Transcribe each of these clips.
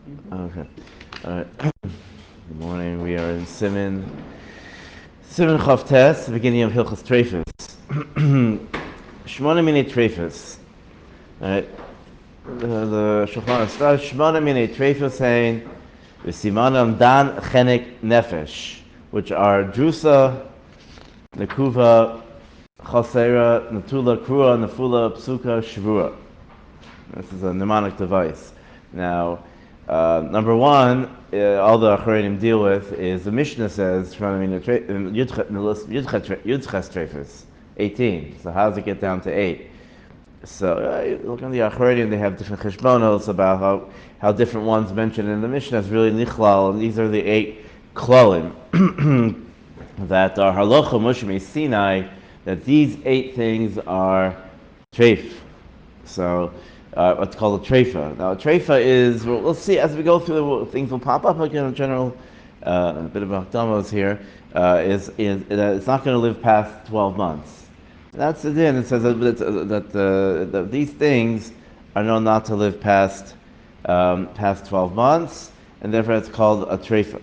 Okay. All right. Good morning. We are in Siman Chav Tes, the beginning of Hilchos Treifos. Shmona Minei Treifos. All right. The Shulchan starts Shmona Minei Treifos saying, "V'simanam dan chenek nefesh," which are drusa, nekuva, chasera, natula, krua, nefula, psuka, shvura. This is a mnemonic device. Now, number one, all the Acharonim deal with is the Mishnah says, Yudches Treifos, 18. So how does it get down to 8? So you look on the Acharonim, they have different cheshbonos about how different ones mentioned in the Mishnah is really nichlal, and these are the 8 klalim that are halacha Moshe Sinai, that these 8 things are treif. So what's called a treifa. Now, a treifa is, we'll see as we go through, things will pop up again in general. A bit of hakdamos here is it's not going to live past 12 months. That's the din. It says that these things are known not to live past 12 months, and therefore it's called a treifa.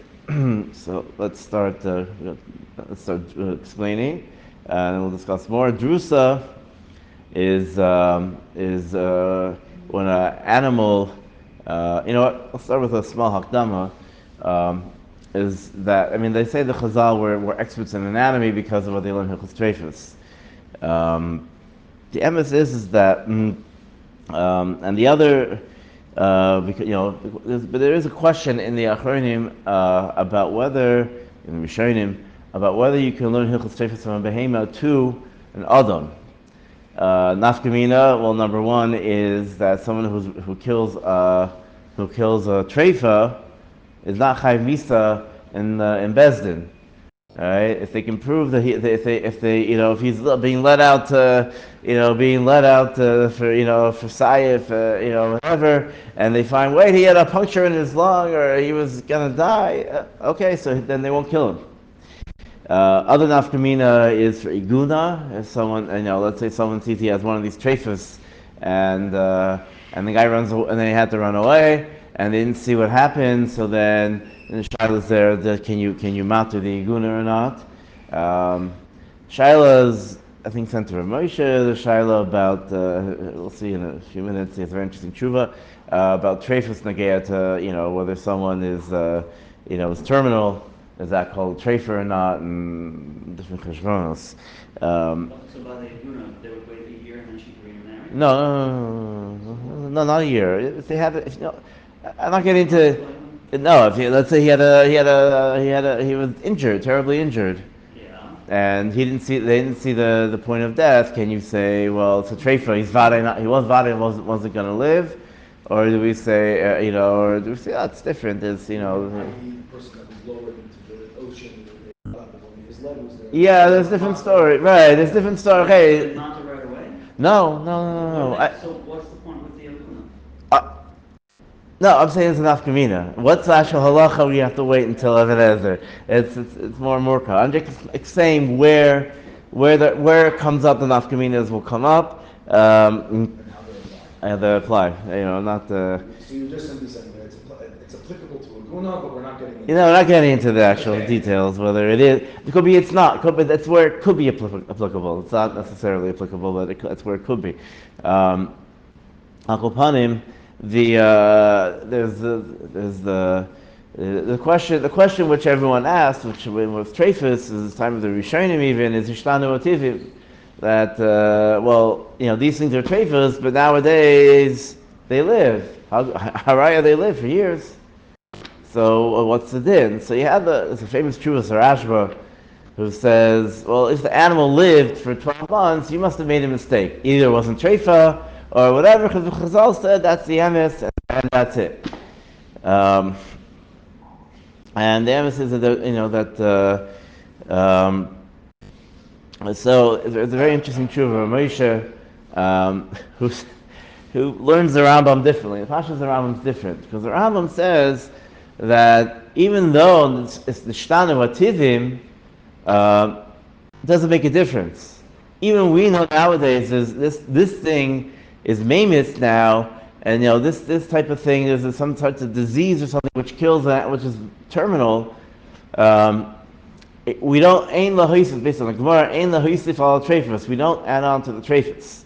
So let's start explaining, and we'll discuss more. Drusa is when an animal, you know what, I'll start with a small hakdama, is that, I mean, they say the Chazal were experts in anatomy because of what they learned in Hilchos Treifos. The emes is that, and the other, because, you know, but there is a question in the Acharonim about whether, in the Rishonim, about whether you can learn Hilchos Treifos from a behema to an Adam. Nafkamina, well, number one is that someone who kills a treifa is not chayv misa in Bezdin. All right, if they can prove that if he's being let out for sayif, whatever, and they find, wait, he had a puncture in his lung or he was gonna die. Okay, so then they won't kill him. Other nafkamina is for iguna. If someone, let's say someone sees he has one of these treifos, and the guy runs, and then he had to run away, and they didn't see what happened. So then the shaila is there: can you matter the iguna or not? Shaila's, I think, sent to Moshe. The shaila about we'll see in a few minutes. He has a very interesting tshuva about treifos nagea to whether someone is is terminal. Is that called treifa or not, and different cheshbonos. So by the Yuna, they would wait a year and then she could remarry? No, not a year. If they have, I'm not getting into. No, let's say he was injured, terribly injured. Yeah. And they didn't see the point of death. Can you say, well, it's a treifa? He was vada and wasn't going to live, or do we say, or do we say that's different? It's The person that was lowered into the ocean, his leg was there. Yeah, there's different story. Right, there's different story. Okay. Not to right away? No. So what's the point with the Yuna? No, I'm saying it's an afkamina. What's actual halacha? We have to wait until Ebenezer. It's more and more. I'm just saying where it comes up, the nafkaminas will come up. And they apply. Not the. So you're just simply saying that it's applicable to a guna, but we're not getting into we're not getting into the actual details, whether it is. It could be, it's not. That's where it could be applicable. It's not necessarily applicable, but that's where it could be. Akopanim, there's the question which everyone asked, which with Treifos is the time of the Rishonim even, is Ishtanu Otivim. That these things are treifos, but nowadays they live. Haraya, they live for years. So what's the din? So you have there's a famous Treifos Rashba who says, well, if the animal lived for 12 months, you must have made a mistake. Either it wasn't treifa or whatever, because the Chazal said that's the emes and that's it. And the emes is that so it's a very interesting tshuva of Moshe, who learns the Rambam differently. The Pashas the Rambam is different because the Rambam says that even though it's the shtana vativim, it doesn't make a difference. Even we know nowadays is this thing is mamis now And this type of thing is some type of disease or something which kills that, which is terminal. We don't ain lahoisif based on the Gemara. Ain lahoisif al treifos. We don't add on to the treifos.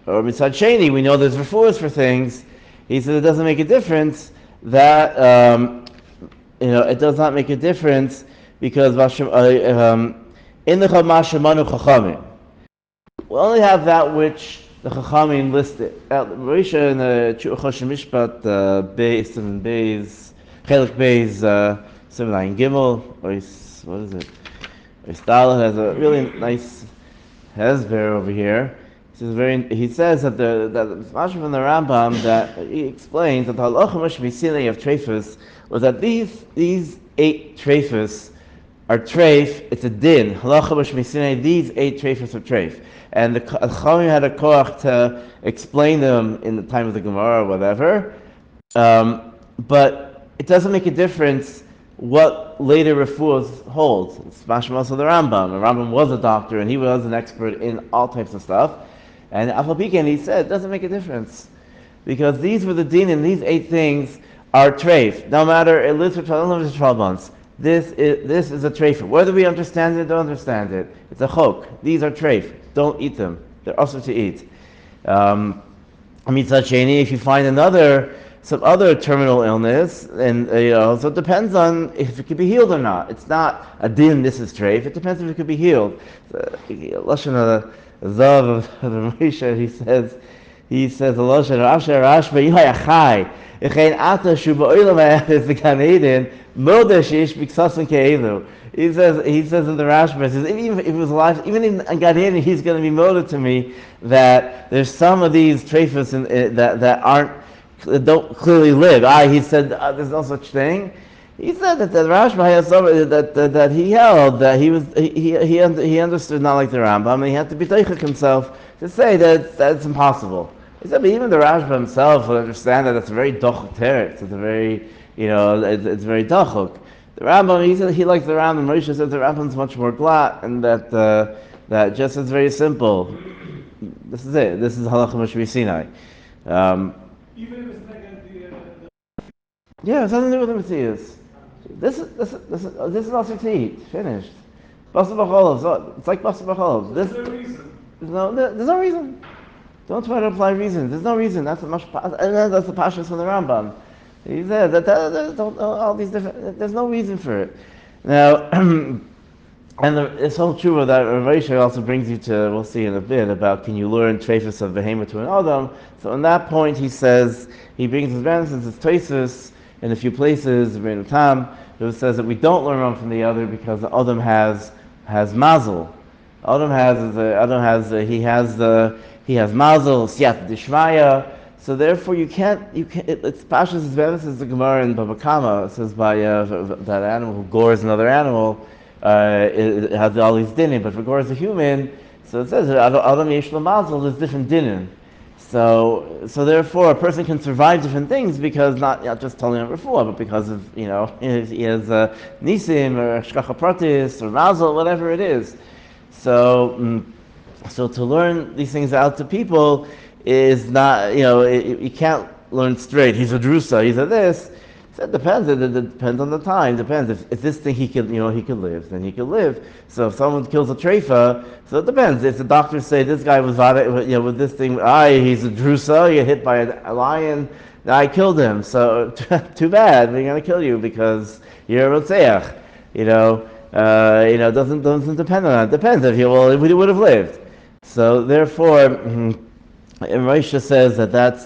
Or besides sheni, we know there's refuahs for things. He said it doesn't make a difference that it does not make a difference because in the Chamashamanu Chachamim, we only have that which the Chachamim listed. Marisha in the Choshen Mishpat Beis 7 Beis Chelik Beis 7 Gimel. What is it? Stalin has a really nice hezber over here. He says that the Mashal from the Rambam that he explains that the halacha mishmisinei of Treifos was that these 8 Treifos are treif. It's a din. Halacha mishmisinei. These 8 Treifos are treif, and the Chachamim had a koach to explain them in the time of the Gemara or whatever. But it doesn't make a difference what later refuahs holds. It's mashma also the Rambam. The Rambam was a doctor and he was an expert in all types of stuff. And Afal he said, it doesn't make a difference. Because these were the din and these 8 things are treif. No matter it lives for 12 months. This is a treif. Whether we understand it or don't understand it, it's a chok. These are treif. Don't eat them. They're also to eat. Mitzvah sheni, if you find some other terminal illness, and so it depends on if it could be healed or not. It's not a din, this is treif. It depends if it could be healed. Lashon Zav of the Moshe, he says the Lashon Asher Rashba Yohay Achai Echein Ata Shu Ba'olam Ha'eches the Gan Eden Moda Sheish B'Ksasim Ke'elu. He says in the Rashba, he says even if he was alive, even in Gan Eden, he's going to be molded to me that there's some of these treifos that don't clearly live. He said there's no such thing. He said that the Rashba has somebody that he held that he understood not like the Rambam, and he had to be teichik himself to say that it's impossible. He said, but even the Rashba himself would understand that it's a very dochuk teretz. It's a very it's very dochuk. The Rambam, he said he likes the Rambam. Moshe said the Rambam's much more glatt, and that just is very simple. This is it. This is halacha Moshe Sinai. Even if it's not going to yeah, it has nothing to do with the Matthias. This is also to eat. Finished. Basar b'cholov. It's like basar b'cholov. There's no reason. There's no reason. Don't try to apply reason. There's no reason. That's the pashas from the Rambam. He said that all these different. There's no reason for it. Now, and this whole tshuva that Rav Moshe also brings you to, we'll see in a bit, about can you learn treifos of behemoth to an adam. So on that point, he says he brings his benefits, his treifos in a few places. Rebbeinu Tam, who says that we don't learn one from the other because the Adam has mazel. He has mazel, siyat d'shmaya. So therefore, you can't. It's pashas zvenis is the Gemara in Baba Kama. It says by that animal who gores another animal, it has all these dinim. But if it gores a human, so it says Adam yesh lo mazel. There's different dinim. So therefore, a person can survive different things because not just totally on refuah, but because of he has nisim or shkacha pratis or mazel, whatever it is. So to learn these things out to people is not you can't learn straight. He's a drusa. He's a this. So it depends. It depends on the time. Depends if this thing he could live, then he could live. So if someone kills a treifa, so it depends. If the doctors say this guy was with this thing, he's a drusa, he got hit by a lion, I killed him. So too bad, we're gonna kill you because you're a rotzeach. Doesn't depend on that. It depends if he would have lived. So therefore. Moshe says that's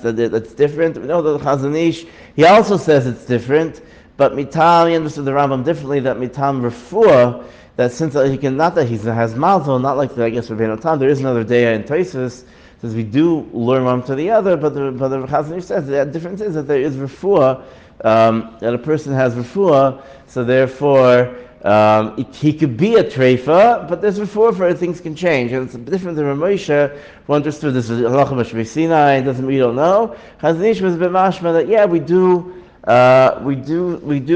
different. We know that the Chazon Ish, he also says it's different, but mitam, he understood the Rambam differently, that mitam refuah, that since he can, not that he has mazel, not like I guess Rebbeinu Tam, there is another Deah in Treifos, says we do learn one to the other, but the Chazon Ish says the difference is that there is refuah, that a person has refuah, so therefore he could be a treifa, but there's refuah for it, things can change. And it's different than Rav Moshe, who understood this is halacha Moshe Sinai, we don't know. Chazon Ish was a bit mashma that we do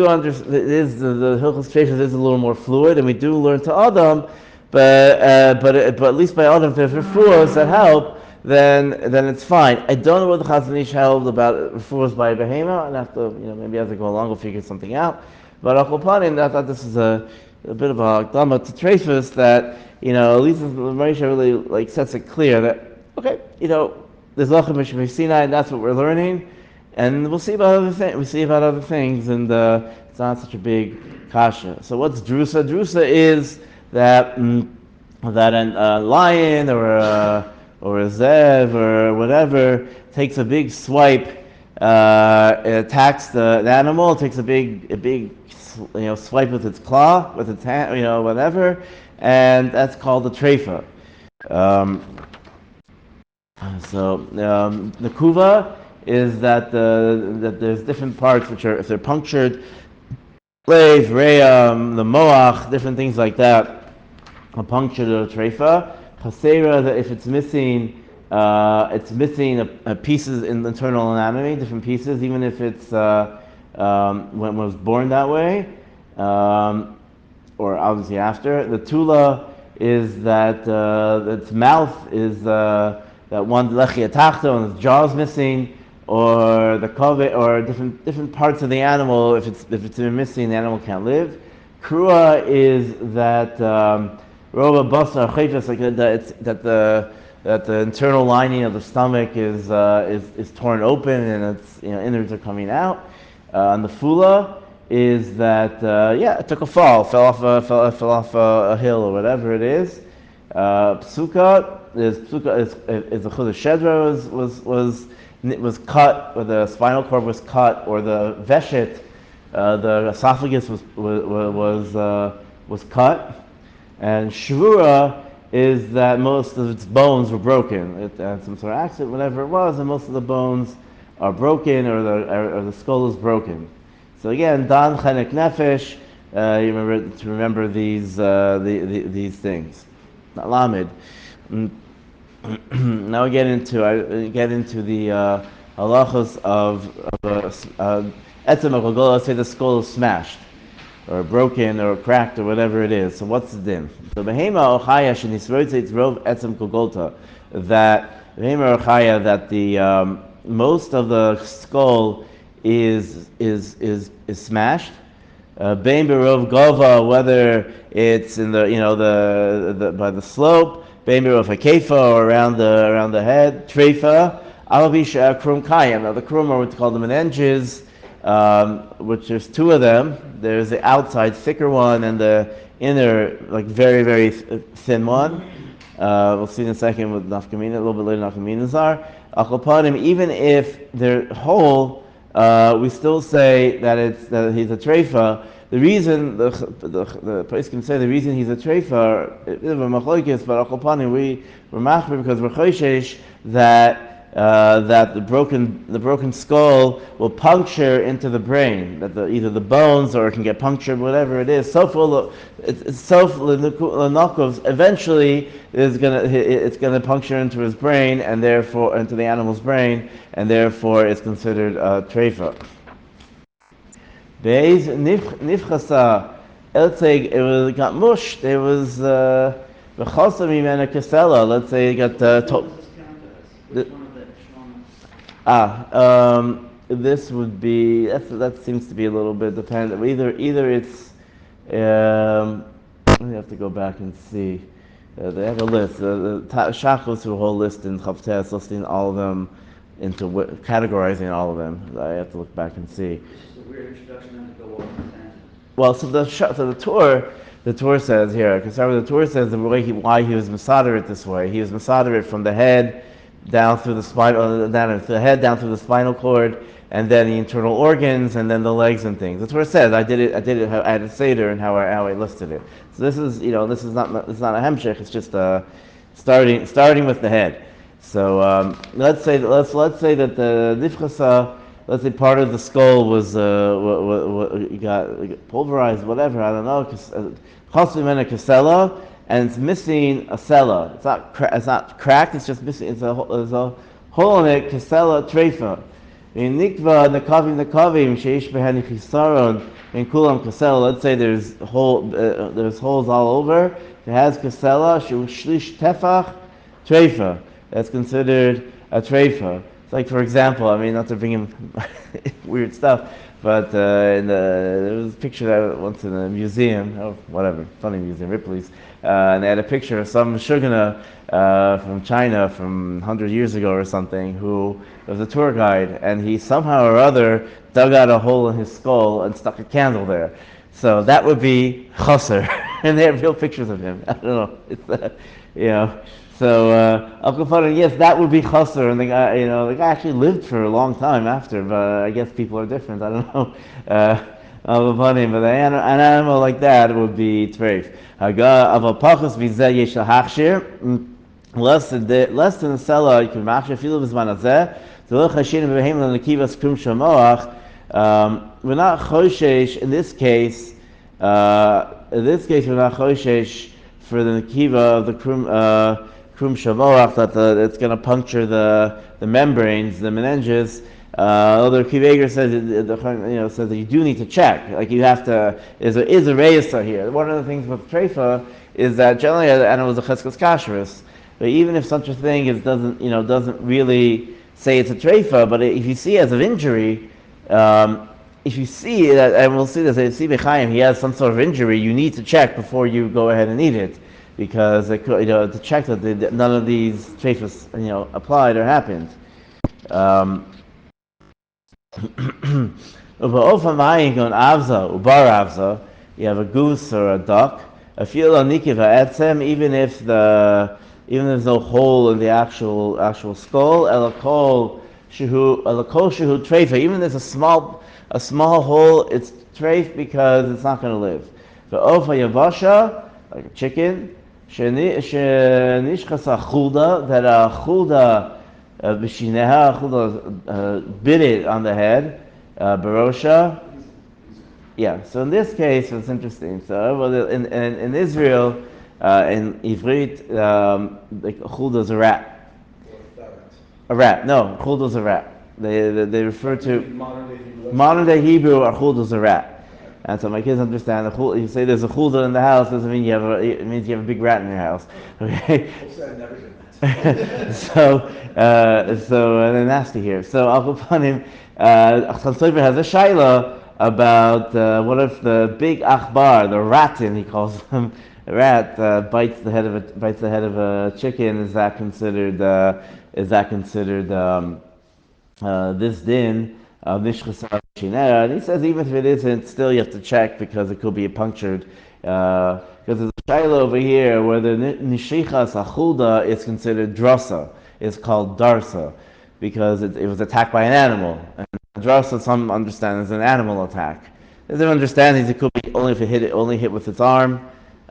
understand. It is the hilchos treifos is a little more fluid, and we do learn to Adam, but at least by Adam there's refuahs that help then it's fine. I don't know what the Chazon Ish held about refuahs by a behema, and have to, maybe as I go along we'll figure something out. But Akol Panim, I thought this is a bit of a dhamma to Treifos that, at least Moshe really sets it clear that, okay, there's Lachem Mishmei Sinai, and that's what we're learning, and we'll see about other things. And it's not such a big kasha. So what's drusa? Drusa is that a lion or a zev or whatever takes a big swipe, it attacks the animal, takes a big swipe with its claw, with its hand, whatever, and that's called the treifa. The kuva is that there's different parts which are, if they're punctured, lev, re'am, the moach, different things like that, are punctured or treifa. Chasera, that if it's missing pieces in the internal anatomy, different pieces, even if it's when it was born that way, or obviously after. The tula is that its mouth is that one lechia tachto and its jaw is missing, or the kaveh, or different parts of the animal. If it's missing, the animal can't live. Krua is that roba basar chayfas, that the internal lining of the stomach is torn open and its innards are coming out. And the fula is that it took a fall, fell off a hill or whatever it is. Psuka is a chud shedra was cut, or the spinal cord was cut, or the veshet, the esophagus was cut. And shvura is that most of its bones were broken. It had some sort of accident, whatever it was, and most of the bones are broken, or the skull is broken. So again, dan chenek nefesh. You remember these things. Not lamed. Now we get into the halachos of etzem hakol. Let's say the skull is smashed, or broken, or cracked, or whatever it is. So what's the din? So behema ochaya shenisroitzeitz rov etzem kogolta. That behema ochaya, that the most of the skull is smashed. Bein berov gova, whether it's in the by the slope, bein berov hakefa, or around the head, treifa. Alavisha krum kayim. Now the krum are what's called the menenges, which there's two of them. There's the outside thicker one and the inner very very thin one. We'll see in a second with nafkamina, a little bit later nafkaminas are. Achopanim, even if they're whole, we still say that he's a treifa. The reason the place can say the reason he's a treifa is a machlokes, but achopanim we're machmir because we're choishesh that the broken skull will puncture into the brain, that either the bones or it can get punctured, whatever it is. Eventually it's gonna puncture into his brain, and therefore into the animal's brain, and therefore it's considered treifa. Beis nifchasa eltzeg, it got mushed. It was v'chasa mimena kesela. Let's say it got this would be that seems to be a little bit dependent. Either it's we have to go back and see. They have a list. The Shachos have a whole list in Chavtes, listing all of them into categorizing all of them. I have to look back and see. It's a weird introduction and to go off on a tangent. Well, so the Torah says here. I can start with the Torah says why he was masader it this way. He was masader it from the head down through the the head down through the spinal cord, and then the internal organs, and then the legs and things. That's what it says. I did it. I had a seder and how I listed it. So this is not a hemshech. It's just starting with the head. So let's say that the nifchasa, let's say part of the skull was got pulverized, whatever. I don't know. Chasvimena kasela. And it's missing a sela. It's not cracked. It's just missing. There's a hole in it. Kasela treifa. In nikva nekavim sheish behani chisaron in kulam kasela. Let's say there's holes all over. It has kasela. Shu shlish tefach treifa. that's considered a treifa. It's like, for example, I mean, not to bring in weird stuff, but there was a picture that I once in a museum, or whatever, funny museum, Ripley's, and they had a picture of some shugana from China from 100 years ago or something, who was a tour guide, and he somehow or other dug out a hole in his skull and stuck a candle there. So that would be chaser, and they have real pictures of him. I don't know, it's you know. So Al Qafaran, yes, that would be chaser, and the guy actually lived for a long time after, but I guess people are different. I don't know. Al Qafaran, but an animal like that would be treif. Haga aval pachos v'zeh yesh lahachshir. Less than the seller, you can machshir filu b'zman hazeh. T'lo chashin b'behem l'nekivas krum shamoach. We're not choshesh in this case. In this case, we're not choshesh for the nekiva of the krum shamoach, that it's going to puncture the membranes, the meninges. Although Kiveger says says that you do need to check. Like you have to. Is a reisa here. One of the things with treifa is that generally the animal is a cheskos kashrus. But even if such a thing doesn't really say it's a treifa, but if you see as an injury, if you see that, and we'll see this, if you see B'chaim, he has some sort of injury, you need to check before you go ahead and eat it, because it could, to check that none of these treifos applied or happened. You have a goose or a duck. Even if there's no hole in the actual skull, even if there's a small hole, it's treif because it's not going to live. Like a chicken, that a chulda bit it on the head, barosha. Yeah, so in this case, it's interesting. So in Israel, in Ivrit, the chulda is a rat. A rat. No, chulda is a rat. They refer to modern day Hebrew. A chulda is a rat. And so my kids understand the chulda. You say there's a chulda in the house doesn't mean it means you have a big rat in your house. Okay. So they're nasty here. So Al Qapanim, Achtan Sofer has a shaila about what if the big achbar, the ratin, he calls him, a rat bites the head of a chicken. Is that considered this din of nishchasar shinera? And he says even if it isn't, still you have to check because it could be punctured. Because there's a shaila over here where the nishichas achulda is considered drasa. It's called darsa because it was attacked by an animal. And drasa, some understand, is an animal attack. There's an understanding it could be only if it only hit with its arm.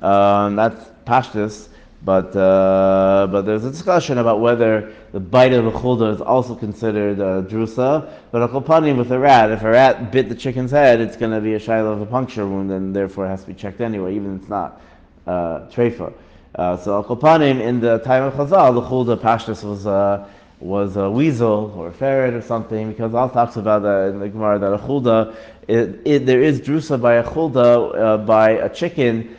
That's pashtus. But there's a discussion about whether the bite of the chulda is also considered drusa. But a kopanim with a rat, if a rat bit the chicken's head, it's going to be a shaila of a puncture wound, and therefore it has to be checked anyway, even if it's not treifa. So a kopanim in the time of Chazal, the chulda pashtus was a weasel or a ferret or something, because Allah talks about that in the Gemara that a chulda, there is drusa by a chulda by a chicken.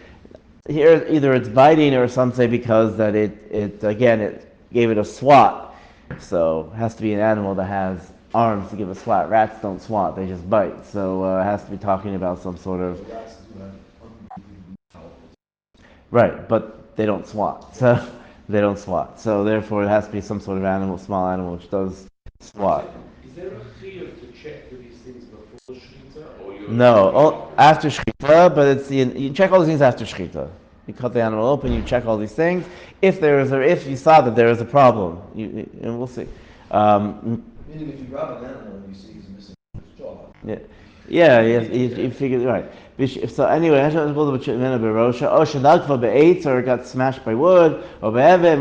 Here, either it's biting or some say because that it gave it a swat. So it has to be an animal that has arms to give a swat. Rats don't swat, they just bite. So it has to be talking about some sort of... Right, but they don't swat. So they don't swat. So therefore it has to be some sort of animal, small animal, which does swat. Is there a chiyuv to check for these things before shechita, or you? No, after shechita, but you check all these things after shechita. You cut the animal open, you check all these things. If you saw that there is a problem, and we'll see. Meaning, if you grab an animal and you see he's missing his jaw. You figure right. So anyway, or it got smashed by wood, or whatever,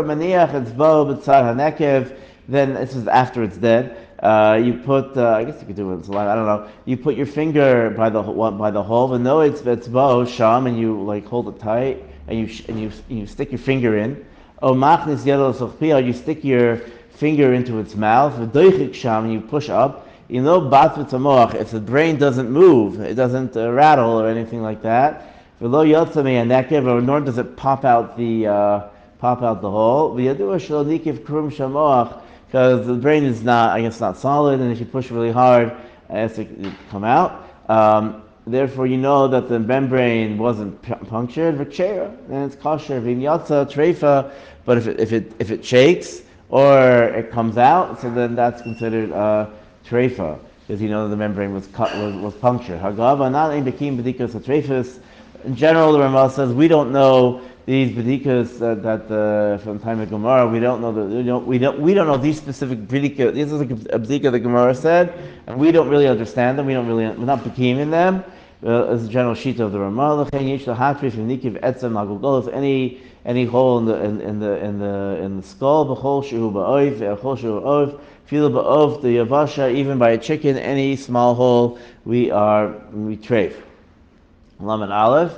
maniach it's bo b'tzar hanekev. Then this is after it's dead. You put, I guess you could do it with saliva, I don't know. You put your finger by the hole, and no, it's bo sham, and you like hold it tight, and you stick your finger in. O machnis yelo sochpia, you stick your finger into its mouth. V'doichik sham, and you push up. You know, bat v'tamoach, if the brain doesn't move, it doesn't rattle or anything like that. V'lo yotzame hanekev, or nor does it pop out the pop out the hole. Because the brain is not solid, and if you push really hard, it has to come out. Therefore, you know that the membrane wasn't punctured, and it's kosher. Vinyatza, treifa, but if it shakes or it comes out, so then that's considered treifa, because you know the membrane was punctured. Hagava not in bekim bedikas treifos. In general, the Ramah says we don't know these bedikas that from the time of Gemara. We don't know these specific bedikas. This is a bedika the Gemara said, and we don't really understand them. We're not bekim in them. As a general sheet of the Ramah, any hole in the skull, b'chol shehu ba'oif, b'chol shehu ba'oif, feel ba'oif, the yavasha, even by a chicken, any small hole, we treif. Lamed Aleph.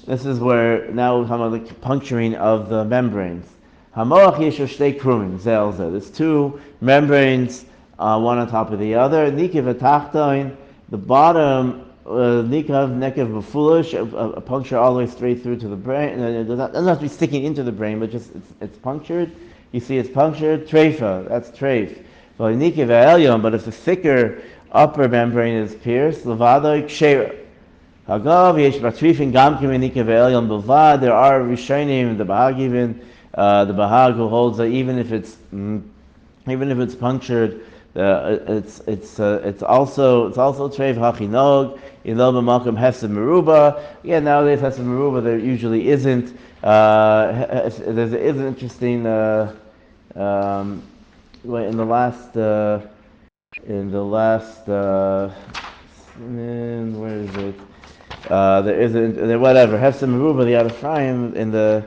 This is where now we're talking about the puncturing of the membranes. Hamoach yeshu shtei krumin, zelze. There's two membranes, one on top of the other. Nikiv atachtoin, the bottom. Nikav nekev befulish, a puncture all the way straight through to the brain. It doesn't have to be sticking into the brain, but just it's punctured. You see it's punctured. Treifa, that's treif. But nikav elyon, but if the thicker upper membrane is pierced, levado kshera. Hagav yesh batrifin gam kim nikav elyon bilvad. There are rishonim, the Bahag even, the Bahag who holds that even if it's punctured. It's also treif hachinog ilo b'makom hefsed meruba. Yeah, nowadays hefsed meruba there usually isn't. There's an interesting in the last where is it? There isn't whatever hefsed meruba the Arafraim in the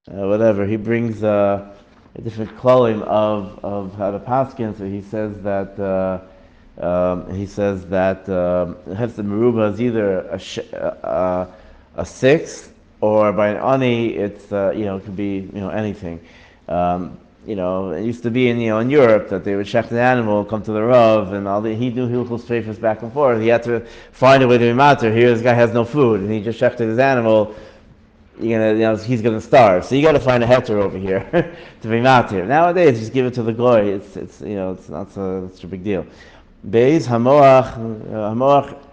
whatever he brings. A different klolim of how to paskin. So he says that hefsed meruba is either a sixth, or by an ani it's it could be anything. It used to be in Europe that they would shecht an animal, come to the Rav, and he do hilchos treifos back and forth. He had to find a way to be matter. Here this guy has no food, and he just shechted his animal. He's gonna starve. So you got to find a heter over here to be matir. Nowadays, just give it to the goy. It's not such a big deal. Beis hamoach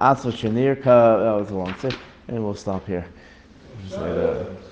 atzva shenirka. That was a long thing, and we'll stop here. Just like that.